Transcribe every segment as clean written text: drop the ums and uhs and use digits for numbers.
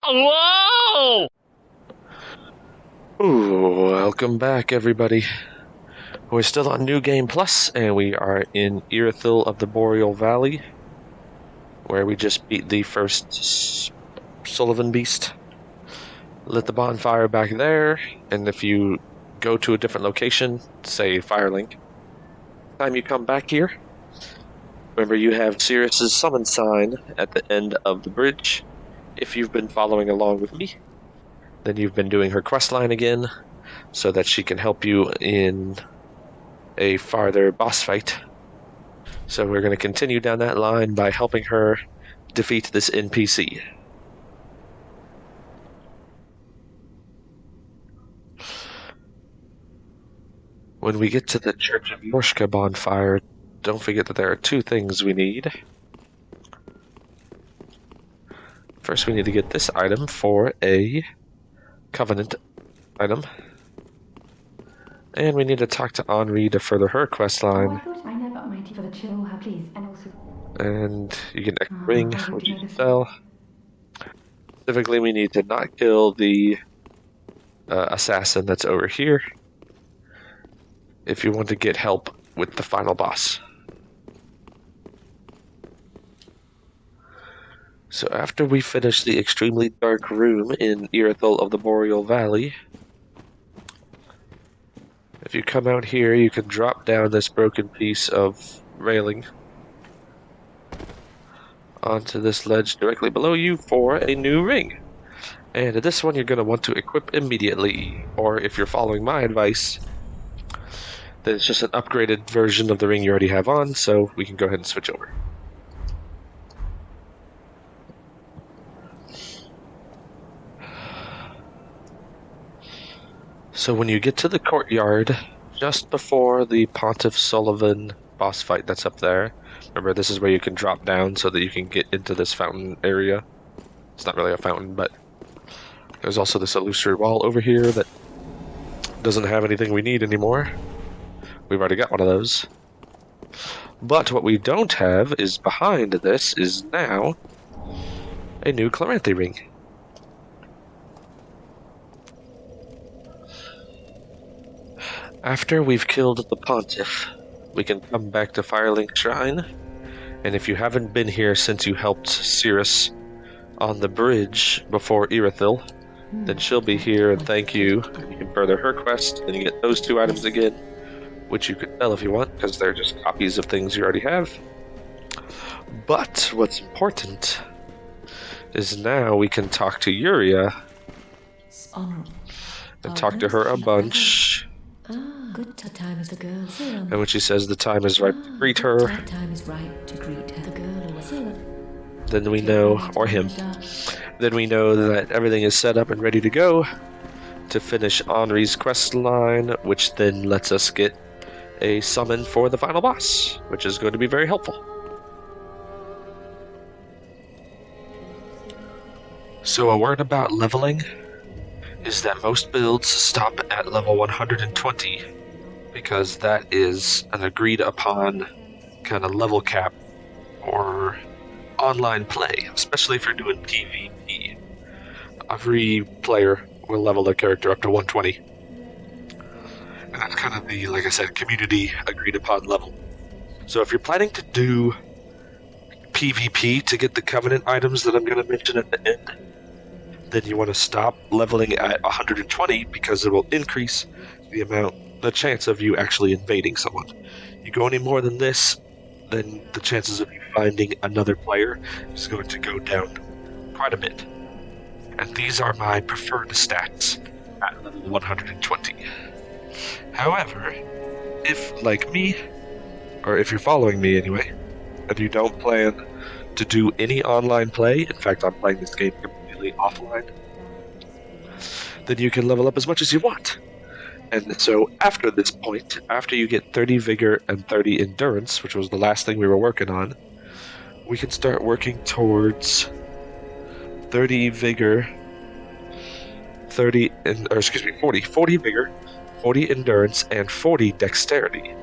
Whoa! Ooh, welcome back, everybody. We're still on New Game Plus, and we are in Irithyll of the Boreal Valley, where we just beat the first Sullivan Beast. Lit the bonfire back there, and if you go to a different location, say Firelink, time you come back here, remember you have Sirius's summon sign at the end of the bridge. If you've been following along with me, then you've been doing her quest line again, so that she can help you in a farther boss fight. So we're going to continue down that line by helping her defeat this NPC. When we get to the Church of Yorshka bonfire, don't forget that there are two things we need. First, we need to get this item for a Covenant item. And we need to talk to Henri to further her quest line. And you get a ring, which you can sell. Specifically, we need to not kill the assassin that's over here if you want to get help with the final boss. So after we finish the extremely dark room in Irithyll of the Boreal Valley, if you come out here, you can drop down this broken piece of railing onto this ledge directly below you for a new ring. And this one you're going to want to equip immediately, or if you're following my advice, then it's just an upgraded version of the ring you already have on, so we can go ahead and switch over. So when you get to the courtyard, just before the Pontiff Sullivan boss fight that's up there, remember this is where you can drop down so that you can get into this fountain area. It's not really a fountain, but there's also this illusory wall over here that doesn't have anything we need anymore. We've already got one of those. But what we don't have is behind this is now a new Chloranthy ring. After we've killed the Pontiff, we can come back to Firelink Shrine, and if you haven't been here since you helped Cirrus on the bridge before Irithyll, then she'll be here and thank you. You can further her quest, and you get those two items again, which you could sell if you want, because they're just copies of things you already have. But what's important is now we can talk to Yuria and talk to her a bunch. Good time is the girl. And when she says the time is right to greet her, then we know, or him, then we know that everything is set up and ready to go to finish Henri's quest line, which then lets us get a summon for the final boss, which is going to be very helpful. So a word about leveling is that most builds stop at level 120 because that is an agreed upon kind of level cap or online play, especially if you're doing PvP. Every player will level their character up to 120. And that's kind of the, like I said, community agreed upon level. So if you're planning to do PvP to get the Covenant items that I'm going to mention at the end, then you want to stop leveling at 120 because it will increase the chance of you actually invading someone. You go any more than this, then the chances of you finding another player is going to go down quite a bit. And these are my preferred stats at level 120. However, if, like me, or if you're following me anyway, and you don't plan to do any online play, in fact I'm playing this game completely offline, then you can level up as much as you want. And so after this point, after you get 30 Vigor and 30 Endurance, which was the last thing we were working on, we can start working towards 30 Vigor, 40 Vigor, 40 Endurance, and 40 Dexterity.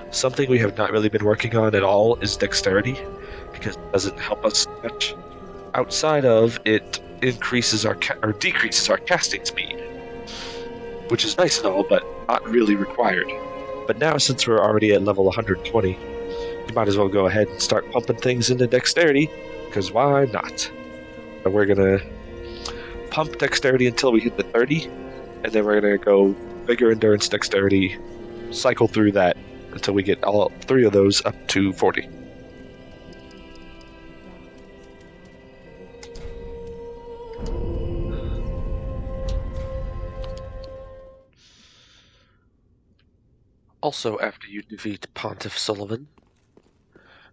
Something we have not really been working on at all is Dexterity, because it doesn't help us much. Outside of it increases or decreases our casting speed, which is nice and all, but not really required. But now, since we're already at level 120, you might as well go ahead and start pumping things into dexterity, because why not? And we're gonna pump dexterity until we hit the 30, and then we're gonna go vigor, endurance, dexterity, cycle through that until we get all 3 of those up to 40. Also, after you defeat Pontiff Sullivan,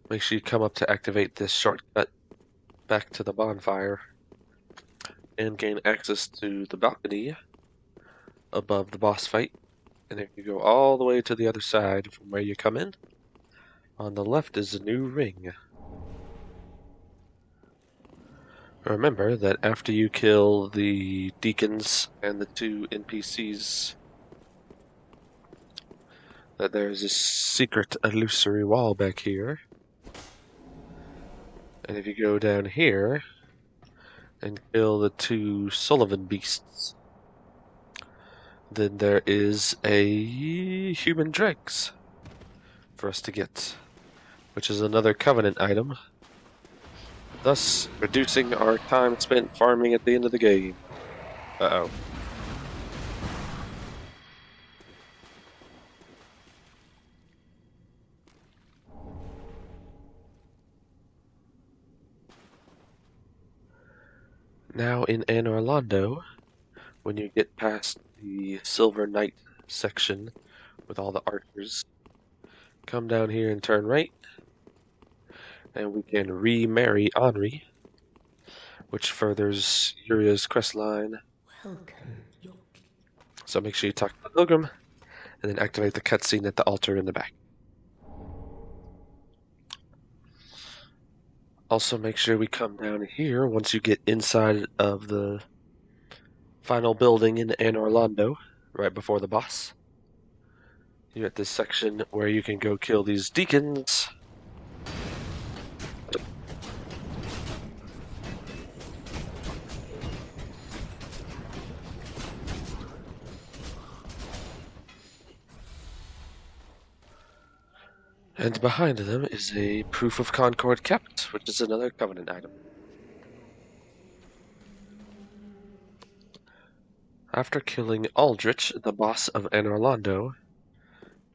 make sure you come up to activate this shortcut back to the bonfire and gain access to the balcony above the boss fight. And if you go all the way to the other side from where you come in, on the left is a new ring. Remember that after you kill the deacons and the 2 NPCs, that there's a secret illusory wall back here. And if you go down here and kill the 2 Sullivan beasts, then there is a human dregs for us to get, which is another Covenant item, thus reducing our time spent farming at the end of the game. Uh-oh. Now in Anor Londo, when you get past the Silver Knight section with all the archers, come down here and turn right, and we can remarry Henri, which furthers Uria's quest line. Welcome, your So make sure you talk to the pilgrim, and then activate the cutscene at the altar in the back. Also, make sure we come down here once you get inside of the final building in Anor Londo, right before the boss. You're at this section where you can go kill these deacons. And behind them is a Proof of Concord kept, which is another Covenant item. After killing Aldrich, the boss of Anor Londo,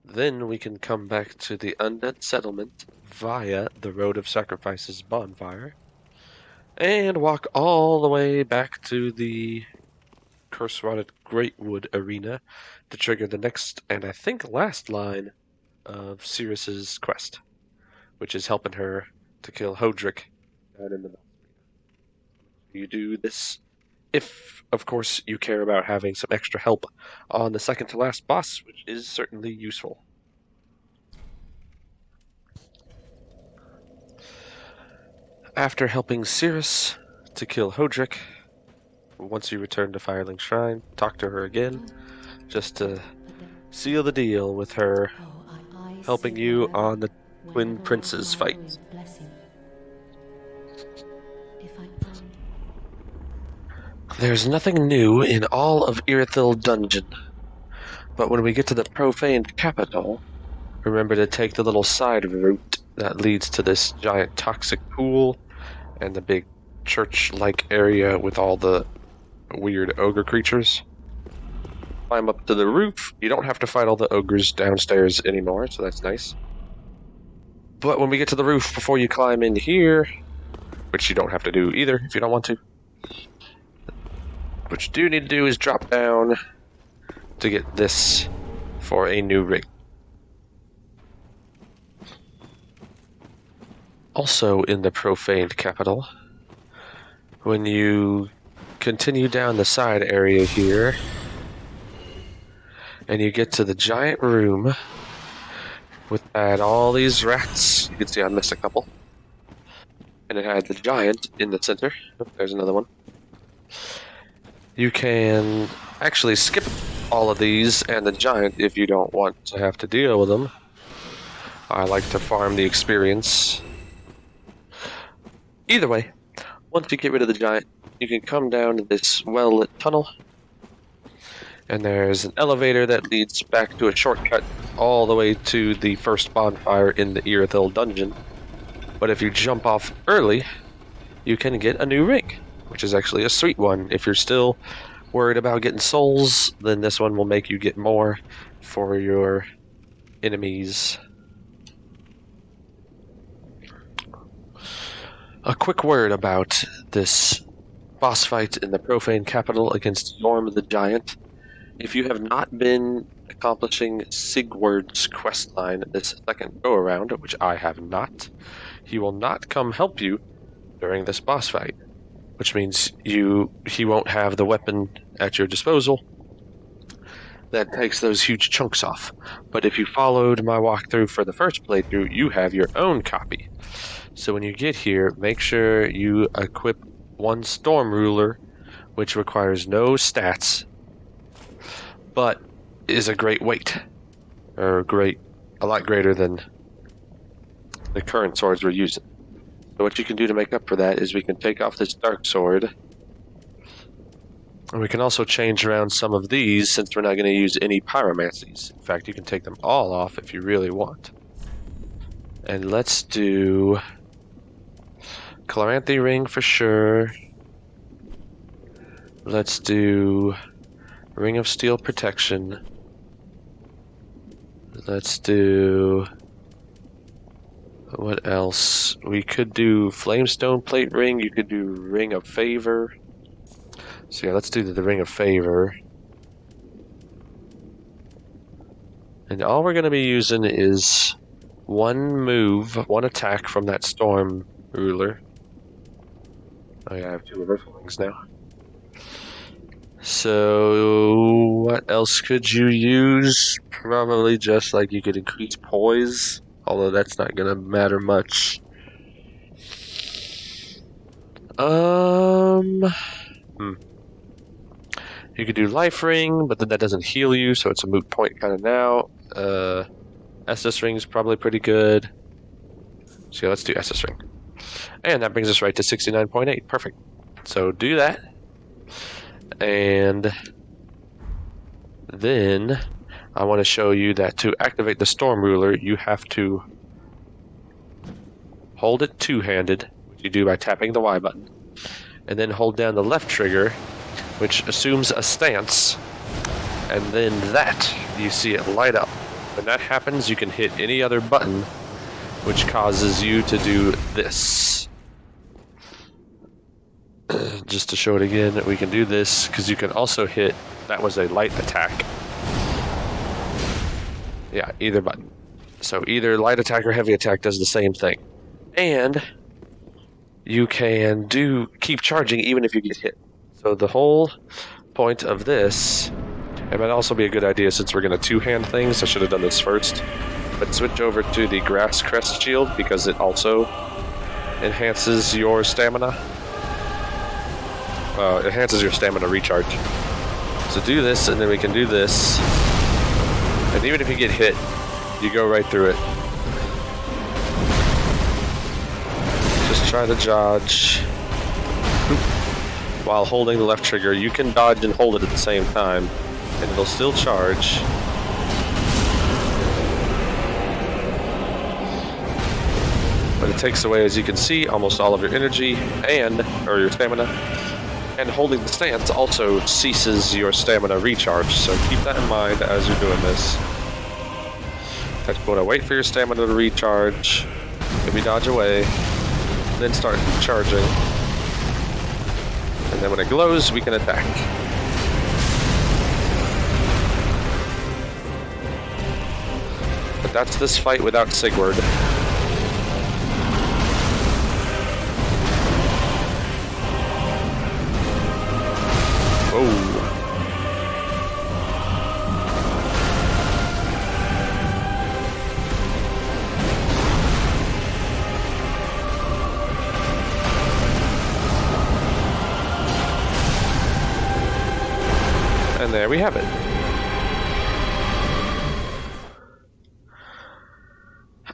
then we can come back to the Undead Settlement via the Road of Sacrifices bonfire, and walk all the way back to the Curse-Rotted Greatwood Arena to trigger the next, and I think last line of Cirrus's quest, which is helping her to kill Hodrick down in the mountain. You do this if, of course, you care about having some extra help on the second to last boss, which is certainly useful. After helping Cirrus to kill Hodrick, once you return to Firelink Shrine, talk to her again, just to seal the deal with her helping you on the Twin Princes fight. There's nothing new in all of Irithyll Dungeon, but when we get to the Profaned Capital, remember to take the little side route that leads to this giant toxic pool and the big church-like area with all the weird ogre creatures. Climb up to the roof. You don't have to fight all the ogres downstairs anymore, so that's nice. But when we get to the roof, before you climb in here, which you don't have to do either if you don't want to, what you do need to do is drop down to get this for a new ring. Also in the Profaned Capital, when you continue down the side area here, and you get to the giant room with all these rats. You can see I missed a couple. And it had the giant in the center. Oh, there's another one. You can actually skip all of these and the giant if you don't want to have to deal with them. I like to farm the experience. Either way, once you get rid of the giant, you can come down to this well-lit tunnel, and there's an elevator that leads back to a shortcut all the way to the first bonfire in the Irithyll dungeon. But if you jump off early, you can get a new ring, which is actually a sweet one. If you're still worried about getting souls, then this one will make you get more for your enemies. A quick word about this boss fight in the Profane Capital against Yorm the Giant. If you have not been accomplishing Sigward's questline this second go-around, which I have not, he will not come help you during this boss fight, which means he won't have the weapon at your disposal that takes those huge chunks off. But if you followed my walkthrough for the first playthrough, you have your own copy. So when you get here, make sure you equip one Storm Ruler, which requires no stats, but is a great weight, or a lot greater than the current swords we're using. So what you can do to make up for that is we can take off this dark sword, and we can also change around some of these since we're not going to use any pyromancies. In fact, you can take them all off if you really want. And let's do Chloranthy Ring for sure. Let's do Ring of Steel Protection. Let's do... what else? We could do Flamestone Plate Ring. You could do Ring of Favor. So yeah, let's do the Ring of Favor. And all we're going to be using is one move, one attack from that Storm Ruler. Oh yeah, I have two reversal rings now. So, what else could you use? Probably just like you could increase poise, although that's not gonna matter much. You could do Life Ring, but then that doesn't heal you, so it's a moot point kind of now. Estus Ring's probably pretty good. So yeah, let's do Estus Ring. And that brings us right to 69.8. Perfect. So do that. And then I want to show you that to activate the Storm Ruler, you have to hold it two-handed, which you do by tapping the Y button, and then hold down the left trigger, which assumes a stance, and then that, you see it light up. When that happens, you can hit any other button, which causes you to do this. Just to show it again, we can do this, because you can also hit, that was a light attack. Yeah, either button. So either light attack or heavy attack does the same thing. And you can keep charging even if you get hit. So the whole point of this, it might also be a good idea since we're going to two-hand things, I should have done this first, but switch over to the Grass Crest Shield because it also enhances your stamina. It enhances your stamina recharge. So do this, and then we can do this. And even if you get hit, you go right through it. Just try to dodge. While holding the left trigger, you can dodge and hold it at the same time, and it'll still charge. But it takes away, as you can see, almost all of your energy or your stamina. And holding the stance also ceases your stamina recharge, so keep that in mind as you're doing this. You want to wait for your stamina to recharge, maybe dodge away, then start charging. And then when it glows, we can attack. But that's this fight without Sigward. Oh. And there we have it.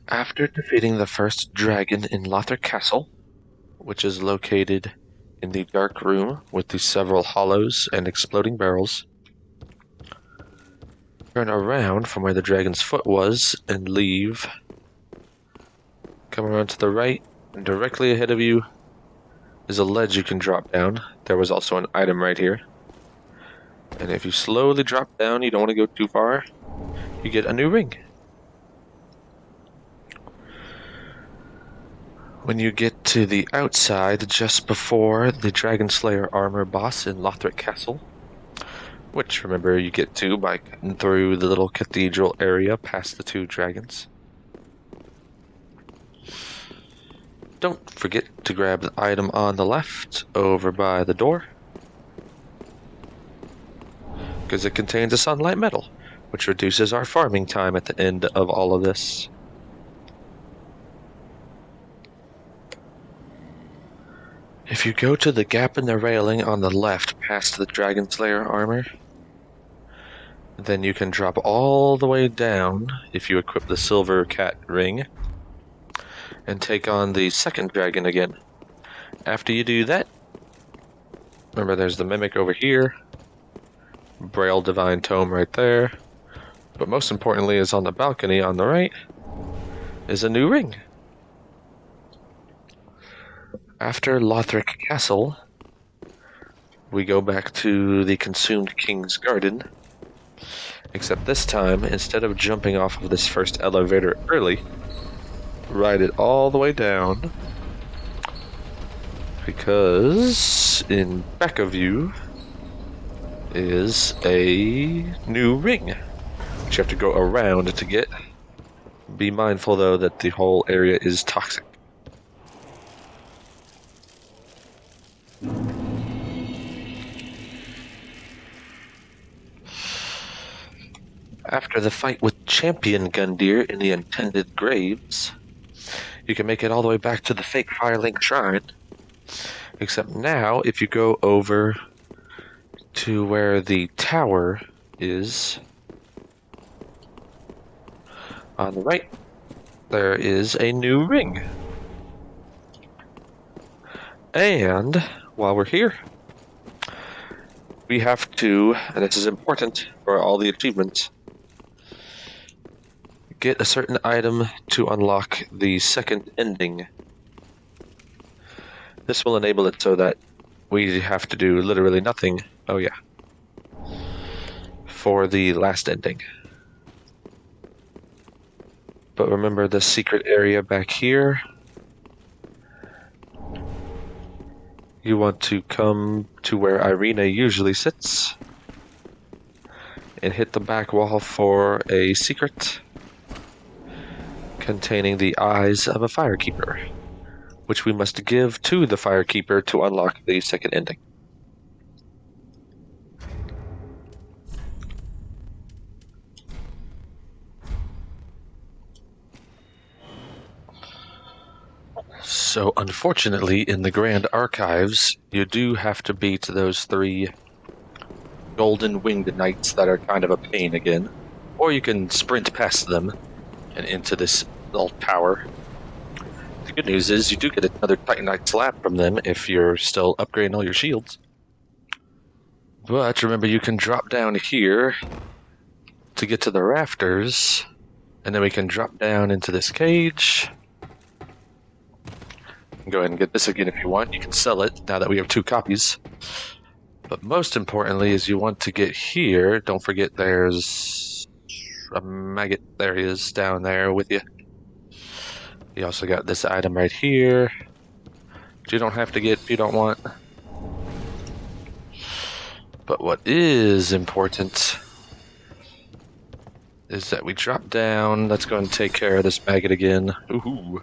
After defeating the first dragon in Lothar Castle, which is located in the dark room with the several hollows and exploding barrels. Turn around from where the dragon's foot was and leave. Come around to the right, and directly ahead of you is a ledge you can drop down. There was also an item right here. And if you slowly drop down, you don't want to go too far, you get a new ring. When you get to the outside, just before the Dragon Slayer armor boss in Lothric Castle, which, remember, you get to by cutting through the little cathedral area past the two dragons. Don't forget to grab the item on the left, over by the door, because it contains a sunlight medal, which reduces our farming time at the end of all of this. If you go to the gap in the railing on the left past the Dragon Slayer armor, then you can drop all the way down if you equip the Silver Cat ring and take on the second dragon again. After you do that, remember there's the Mimic over here, Braille Divine Tome right there, but most importantly is on the balcony on the right is a new ring. After Lothric Castle, we go back to the Consumed King's Garden, except this time, instead of jumping off of this first elevator early, ride it all the way down, because in back of you is a new ring, which you have to go around to get. Be mindful, though, that the whole area is toxic. After the fight with Champion Gundyr in the Intended Graves, you can make it all the way back to the fake Firelink Shrine. Except now, if you go over to where the tower is, on the right, there is a new ring. And while we're here, we have to, and this is important for all the achievements, get a certain item to unlock the second ending. This will enable it so that we have to do literally nothing, oh yeah, for the last ending. But remember the secret area back here. You want to come to where Irina usually sits and hit the back wall for a secret containing the eyes of a Firekeeper, which we must give to the Firekeeper to unlock the second ending. So, unfortunately, in the Grand Archives, you do have to beat those 3 golden winged knights that are kind of a pain again. Or you can sprint past them and into this little tower. The good news is you do get another Titanite slab from them if you're still upgrading all your shields. But remember, you can drop down here to get to the rafters, and then we can drop down into this cage. Go ahead and get this again if you want. You can sell it now that we have 2 copies. But most importantly is you want to get here. Don't forget there's a maggot. There he is down there with you. You also got this item right here, which you don't have to get if you don't want. But what is important is that we drop down. Let's go and take care of this maggot again. Ooh.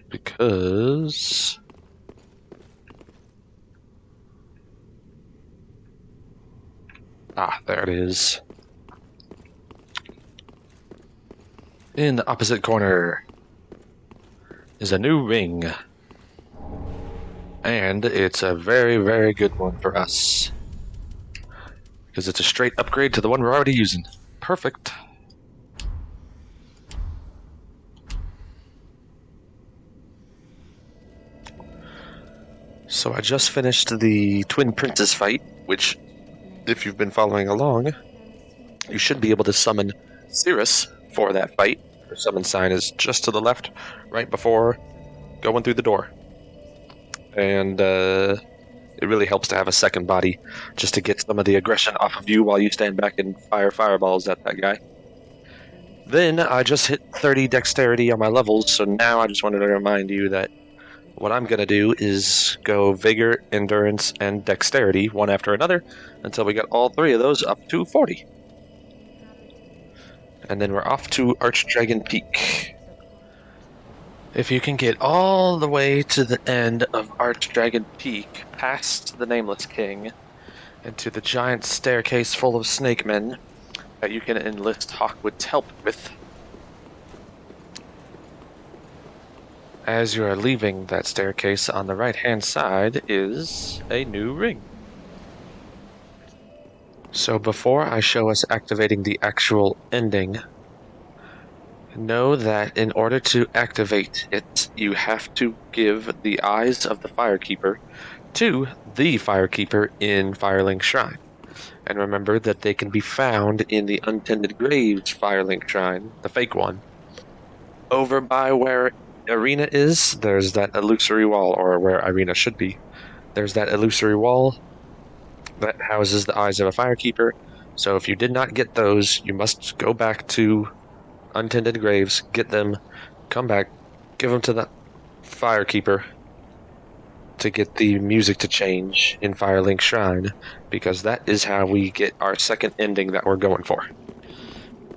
Because there it is. In the opposite corner is a new ring. And it's a very, very good one for us. because it's a straight upgrade to the one we're already using. Perfect. So I just finished the Twin Princes fight, which, if you've been following along, you should be able to summon Cirrus for that fight. Her summon sign is just to the left, right before going through the door. And it really helps to have a second body, just to get some of the aggression off of you while you stand back and fire fireballs at that guy. Then I just hit 30 dexterity on my levels, so now I just wanted to remind you that what I'm going to do is go Vigor, Endurance, and Dexterity, one after another, until we get all three of those up to 40. And then we're off to Archdragon Peak. If you can get all the way to the end of Archdragon Peak, past the Nameless King, and to the giant staircase full of snake men that you can enlist Hawkwood's help with, as you are leaving that staircase, on the right-hand side is a new ring. So before I show us activating the actual ending, know that in order to activate it, you have to give the eyes of the Firekeeper to the Firekeeper in Firelink Shrine. And remember that they can be found in the Untended Graves Firelink Shrine, the fake one. Over by where Irina is, there's that illusory wall, or where Irina should be. There's that illusory wall that houses the eyes of a Firekeeper. So if you did not get those, you must go back to Untended Graves, get them, come back, give them to the Firekeeper to get the music to change in Firelink Shrine, because that is how we get our second ending that we're going for.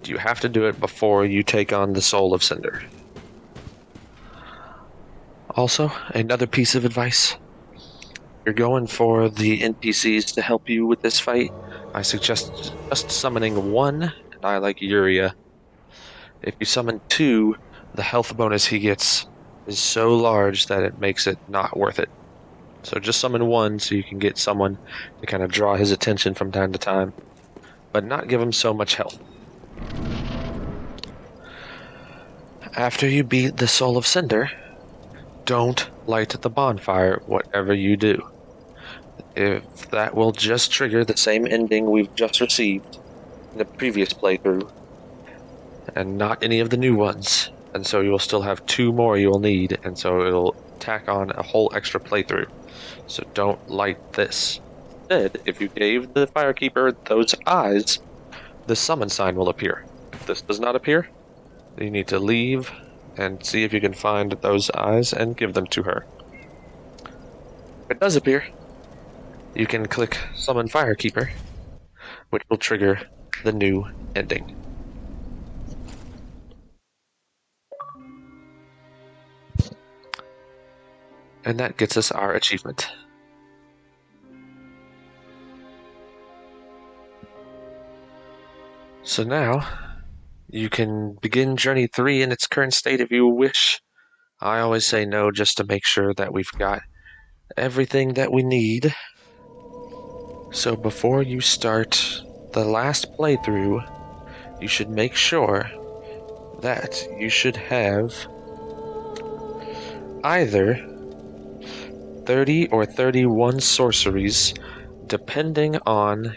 You have to do it before you take on the Soul of Cinder. Also, another piece of advice. You're going for the NPCs to help you with this fight. I suggest just summoning one, and I like Yuria. If you summon two, the health bonus he gets is so large that it makes it not worth it. So just summon one so you can get someone to kind of draw his attention from time to time, but not give him so much health. After you beat the Soul of Cinder, don't light the bonfire, whatever you do. If that will just trigger the same ending we've just received in the previous playthrough, and not any of the new ones. And so you'll still have two more you'll need, and so it'll tack on a whole extra playthrough. So don't light this. Instead, if you gave the Firekeeper those eyes, the summon sign will appear. If this does not appear, you need to leave and see if you can find those eyes and give them to her. If it does appear, you can click Summon Firekeeper, which will trigger the new ending. And that gets us our achievement. So now, you can begin Journey 3 in its current state if you wish. I always say no just to make sure that we've got everything that we need. So before you start the last playthrough, you should make sure that you should have either 30 or 31 sorceries, depending on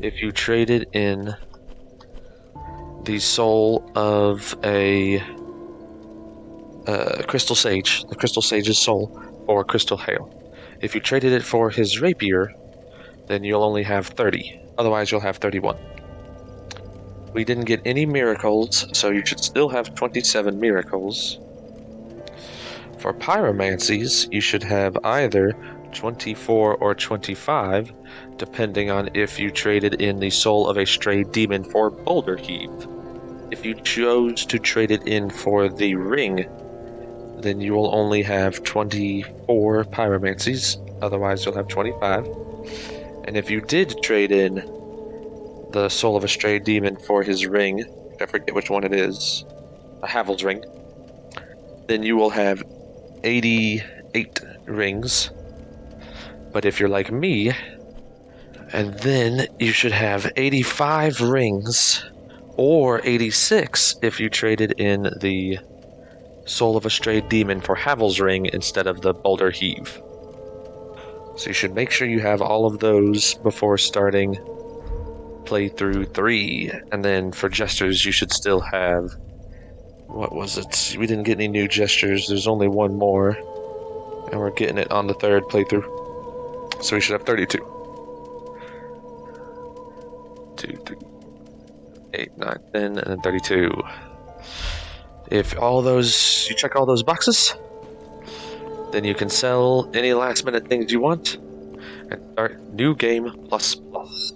if you traded in the soul of a Crystal Sage, the Crystal Sage's soul, or Crystal Hail. If you traded it for his rapier, then you'll only have 30. Otherwise, you'll have 31. We didn't get any miracles, so you should still have 27 miracles. For pyromancies, you should have either 24 or 25, depending on if you traded in the soul of a stray demon for Boulder Heave. If you chose to trade it in for the ring, then you will only have 24 pyromancies, otherwise you'll have 25. And if you did trade in the soul of a stray demon for his ring, I forget which one it is, a Havel's ring, then you will have 88 rings. But if you're like me, And then you should have 85 rings, or 86 if you traded in the Soul of a Strayed Demon for Havel's Ring instead of the Boulder Heave. So you should make sure you have all of those before starting playthrough 3. And then for gestures, you should still have... What was it? We didn't get any new gestures. There's only one more. And we're getting it on the 3rd playthrough. So we should have 32. 2, 3, 8, 9, 10, and then 32. If all those... You check all those boxes, then you can sell any last minute things you want and start new game plus plus.